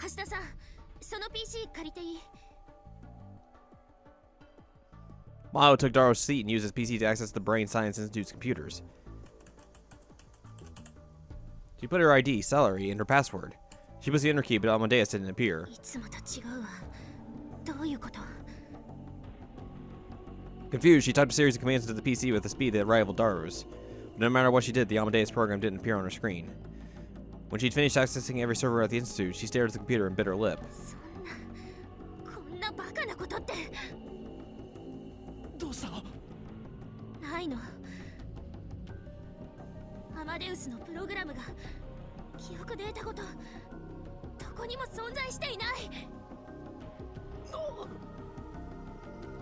橋田さん、その PC 借りていい？ Mao took Daro's seat and used his PC to access the Brain Science Institute's computers. She put her ID, salary, and her password. She was the enter key, but Amadeus didn't appear. Confused, she typed a series of commands into the PC with a speed that rivaled Daro's. But no matter what she did, the Amadeus program didn't appear on her screen. When she'd finished accessing every server at the Institute, she stared at the computer and bit her lip.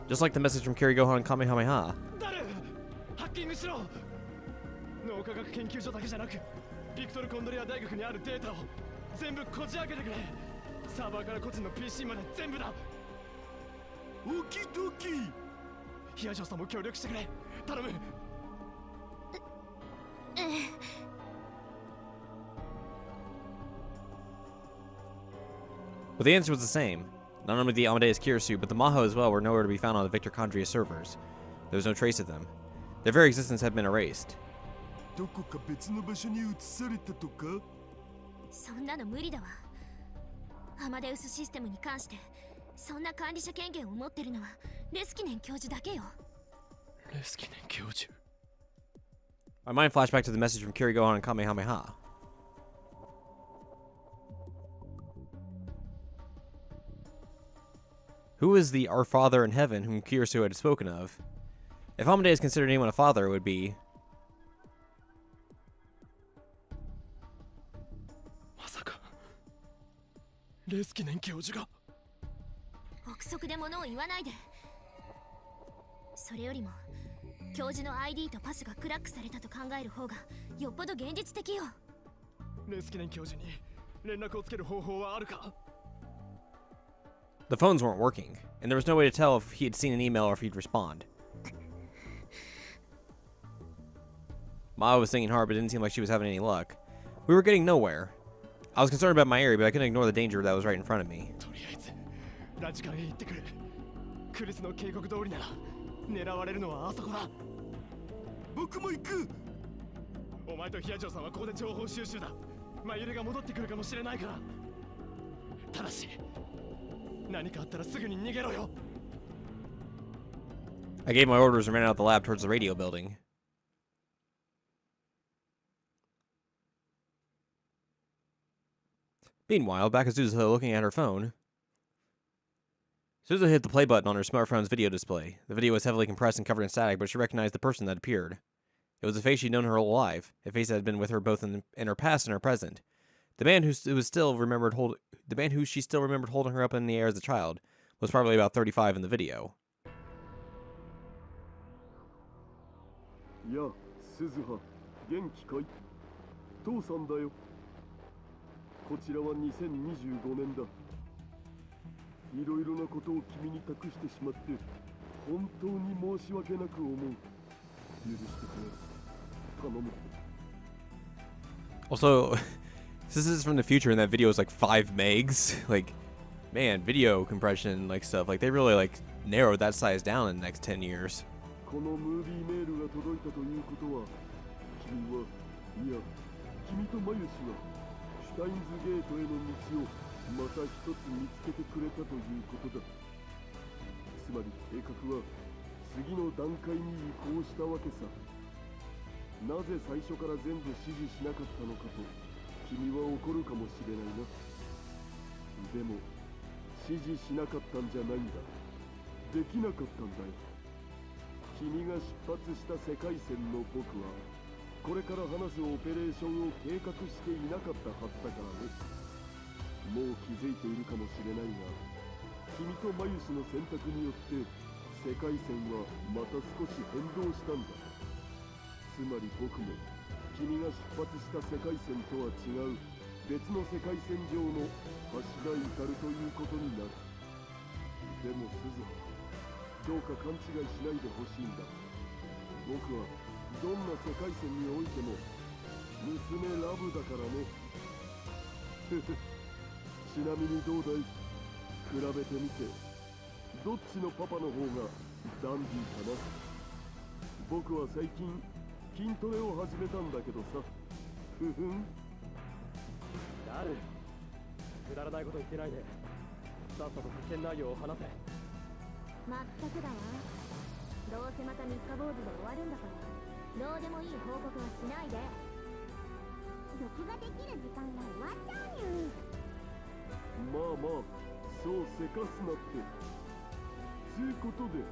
Just like the message from Kirigohan and Kamehameha. But the answer was the same. Not only the Amadeus Kirisu, but the Maho as well were nowhere to be found on the Victor Condria servers. There was no trace of them. Their very existence had been erased. My mind flashed back to the message from Kirigohan and Kamehameha. Who is the Our Father in Heaven whom Kirisu had spoken of? If Amadeus considered anyone a father, it would be... The phones weren't working, and there was no way to tell if he had seen an email or if he'd respond. Mao was singing hard, but it didn't seem like she was having any luck. We were getting nowhere. I was concerned about my area, but I couldn't ignore the danger that was right in front of me. I gave my orders and ran out of the lab towards the radio building. Meanwhile, back at Suzuha looking at her phone. Suzuha hit the play button on her smartphone's video display. The video was heavily compressed and covered in static, but she recognized the person that appeared. It was a face she'd known her whole life, a face that had been with her both in her past and her present. The man who she still remembered holding her up in the air as a child was probably about 35 in the video. Yeah, Suzuha, 元気かい? 父さんだよ。こちらは2025年だ。いろいろなことを君に託してしまって本当に申し訳なく思う。許してくれ。頼む。Also, this is from the future, and that video is like 5 megs. Like, man, video compression, like stuff. Like, they really like narrowed that size down in the next 10 years. このムービーメールが届いたということは、君は、いや、君とマユシは。シュタインズゲートへの道をまた一つ見つけてくれたということだ。つまり計画は次の段階に移行したわけさ。なぜ最初から全部指示しなかったのかと君は怒るかもしれないな。でも指示しなかったんじゃないんだ。できなかったんだよ。君が出発した世界線の僕はこれから話すオペレーションを計画していなかったはずだからね。もう気づいているかもしれないが、君とマユシの選択によって世界線はまた少し変動したんだ。つまり僕も君が出発した世界線とは違う別の世界線上の橋が至るということになる。でも鈴葉、どうか勘違いしないでほしいんだ。僕はどんな世界線においても娘ラブだからね。ちなみにどうだい？比べてみてどっちのパパの方がダンディーかな？僕は最近筋トレを始めたんだけどさ。ふふん。誰？くだらないこと言ってないで、さっさと作戦内容を話せ。まったくだわ。どうせまた三日坊主で終わるんだから、どうでもいい報告はしないで。録画できる時間が終わっちゃうにゅ。まあまあ、そうせかすなって。つうことで、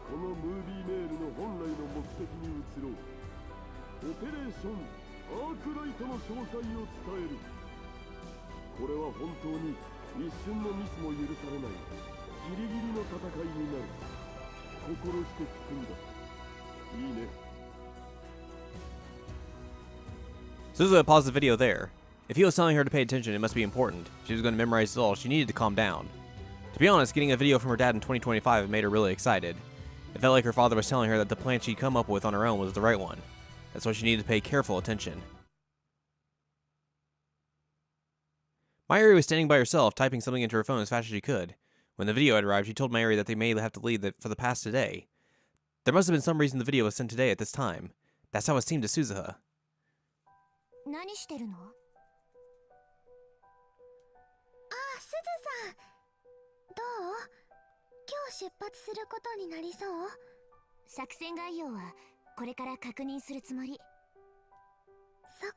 このムービーメールの本来の目的に移ろう。オペレーションアークライトの詳細を伝える。これは本当に一瞬のミスも許されないギリギリの戦いになる。心して聞くんだ。いいね。Suzuha paused the video there. If he was telling her to pay attention, it must be important. If she was going to memorize it all, she needed to calm down. To be honest, getting a video from her dad in 2025 made her really excited. It felt like her father was telling her that the plan she'd come up with on her own was the right one. That's why she needed to pay careful attention. Mayuri was standing by herself, typing something into her phone as fast as she could. When the video had arrived, she told Mayuri that they may have to leave for the past today. There must have been some reason the video was sent today at this time. That's how it seemed to Suzuha. 何してるの？ああ、すずさん。どう？今日出発することになりそう？作戦概要はこれから確認するつもり。そっか。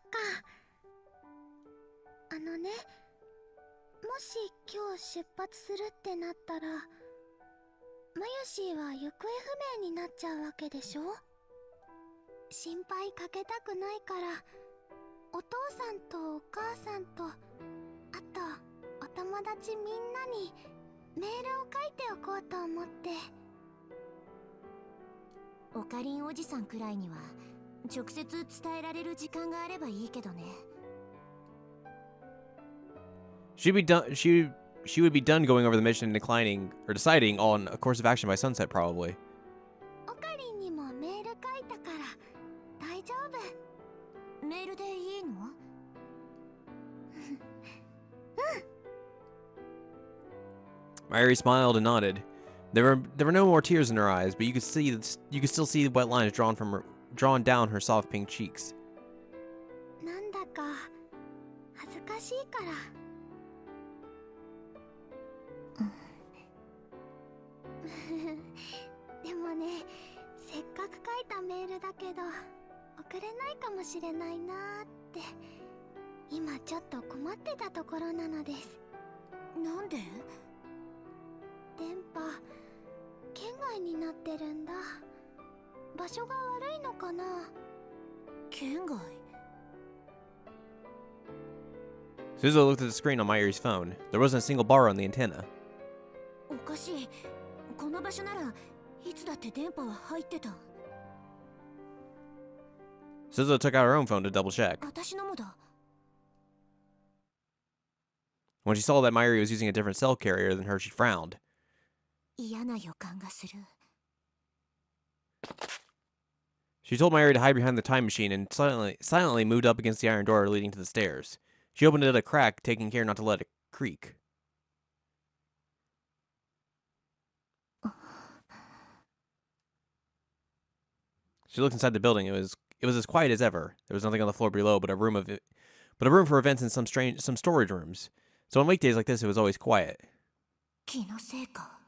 もし今日出発するってなったら、マユシーは行方不明になっちゃうわけでしょ？心配かけたくないから、お父さんとお母さんと、あとお友達みんなにメールを書いておこうと思って。オカリンおじさんくらいには直接伝えられる時間があればいいけどね。She would be done going over the mission and deciding on a course of action by sunset, probably. オカリンにもメール書いたから大丈夫。メールでいいの？Mayuri smiled and nodded. There were no more tears in her eyes, but you could still see the wet lines drawn down her soft pink cheeks. なんだか恥ずかしいから。でもね、せっかく書いたメールだけど送れないかもしれないなーって今ちょっと困ってたところなのです。なんで？電波圏外になってるんだ。場所が悪いのかな？圏外？ Suzuha looked at the screen on Mayuri's phone. There wasn't a single bar on the antenna. おかしい。この場所ならいつだって電波は入ってた。Suzuha took out her own phone to double check. 私のもだ。When she saw that Mayuri was using a different cell carrier than her, she frowned. 嫌な予感がする。She told Mayuri to hide behind the time machine and silently moved up against the iron door leading to the stairs. She opened it at a crack, taking care not to let it creak. She looked inside the building. It was as quiet as ever. There was nothing on the floor below but a room for events and some storage rooms. So on weekdays like this, it was always quiet. 気のせいか。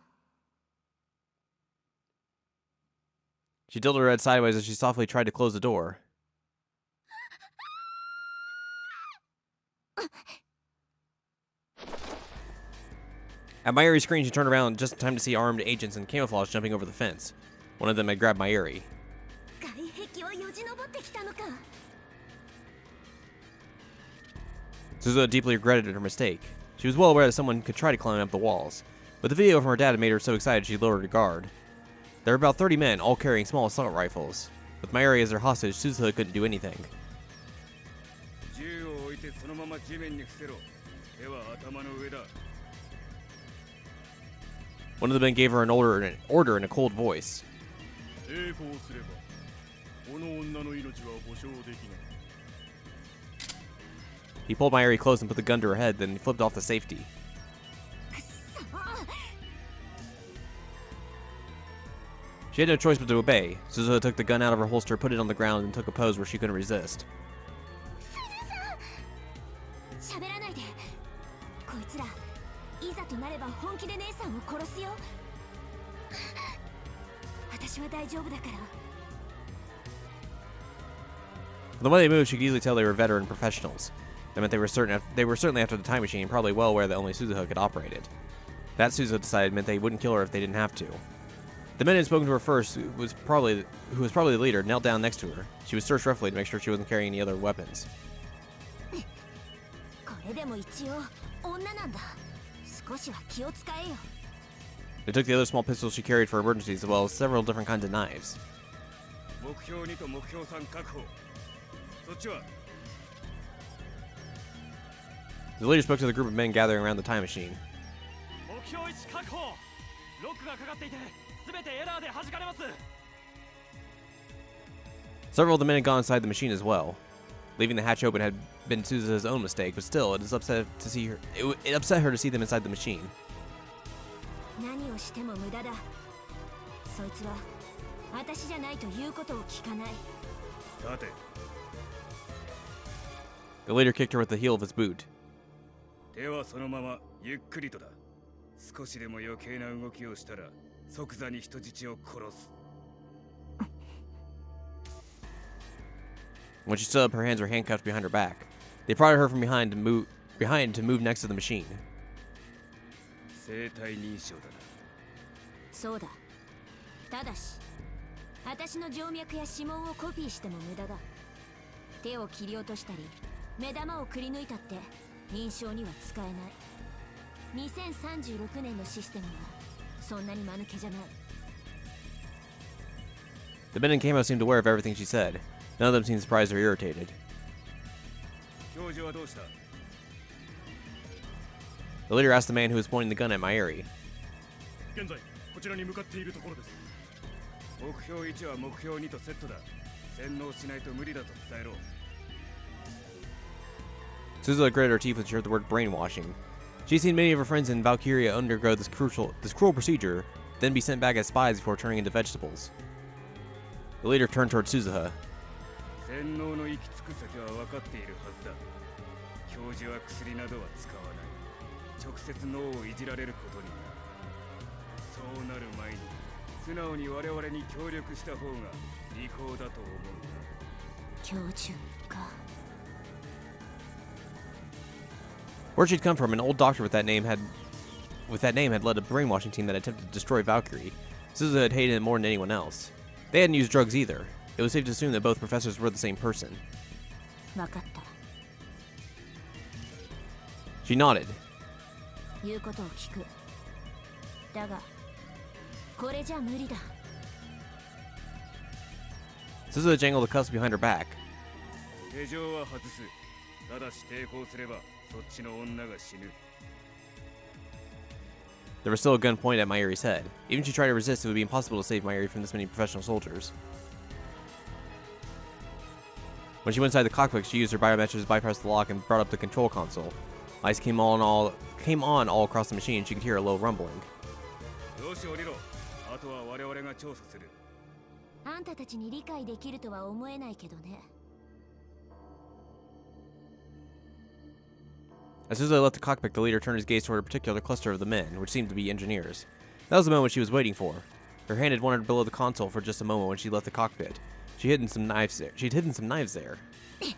She tilted her head sideways as she softly tried to close the door. At Mayuri's screen, she turned around just in time to see armed agents in camouflage jumping over the fence. One of them had grabbed Mayuri. 外壁をよじ登ってきたのか。Suzuha deeply regretted her mistake. She was well aware that someone could try to climb up the walls, but the video from her dad had made her so excited she lowered her guard. There were about 30 men, all carrying small assault rifles. With Mayuri as their hostage, Suzuha couldn't do anything. One of the men gave her an order in a cold voice. He pulled Mayuri close and put the gun to her head, then flipped off the safety. She had no choice but to obey. Suzuha took the gun out of her holster, put it on the ground, and took a pose where she couldn't resist. 喋らないで。こいつらいざとなれば本気で姉さんを殺すよ。私は大丈夫だから。 From the way they moved, she could easily tell they were veteran professionals. That meant they were certainly after the time machine, probably well aware that only Suzuha could operate it. That, Suzuha decided, meant they wouldn't kill her if they didn't have to. The man who had spoken to her first, who was probably the leader, knelt down next to her. She was searched roughly to make sure she wasn't carrying any other weapons. これでも一応女なんだ。少しは気を使えよ。 They took the other small pistols she carried for emergencies, as well as several different kinds of knives. 目標2と目標3確保。そっちは The leader spoke to the group of men gathering around the time machine. 目標1確保。ロックがかかっていて全てエラーで弾かれます。 Several of the men had gone inside the machine as well. Leaving the hatch open had been Suzuha's own mistake, but still, it upset her to see them inside the machine. 何をしても無駄だ。そいつは私じゃないということを聞かない。立て。 The leader kicked her with the heel of his boot. 手はそのままゆっくりとだ。少しでも余計な動きをしたら即座に人質を殺す。 When she stood up, her hands were handcuffed behind her back. They prodded her from behind to move next to the machine. 生体認証だな。そうだ。ただし、私の静脈や指紋をコピーしても無駄だ。手を切り落としたり、目玉をくり抜いたって認証には使えない。2036年のシステムはそんなに間抜けじゃない。 The men in camo seemed aware of everything she said. None of them seemed surprised or irritated. 教授はどうした？ The leader asked the man who was pointing the gun at Mayuri. 現在こちらに向かっているところです。目標1は目標2とセットだ。洗脳しないと無理だと伝えろ。 Suzuha gritted her teeth when she heard the word brainwashing. She'd seen many of her friends in Valkyria undergo this cruel procedure, then be sent back as spies before turning into vegetables. The leader turned toward Suzuha. 洗脳の行き着く先は分かっているはずだ。教授は薬などは使わない。直接脳をいじられることになる。そうなる前に素直に我々に協力した方が利口だと思う。教授か。 Where she'd come from, an old doctor with that name had led a brainwashing team that attempted to destroy Valkyrie. Suzuha had hated him more than anyone else. They hadn't used drugs either. It was safe to assume that both professors were the same person. 分かった。 She nodded. 言うことを聞く。だが、これじゃ無理だ。 Suzuha jangled the cuffs behind her back. 手錠は外す。ただし抵抗すればそっちの女が死ぬ。 There was still a gun pointed at Mayuri's head. Even if she tried to resist, it would be impossible to save Mayuri from this many professional soldiers. When she went inside the cockpit, she used her biometrics to bypass the lock and brought up the control console. Lights came on all across the machine, and she could hear a low rumbling. よし降りろ。あとは我々が調査する。あんたたちに理解できるとは思えないけどね。 As Suzuha left the cockpit, the leader turned his gaze toward a particular cluster of the men, which seemed to be engineers. That was the moment she was waiting for. Her hand had wandered below the console for just a moment when she left the cockpit. She'd hidden some knives there. こ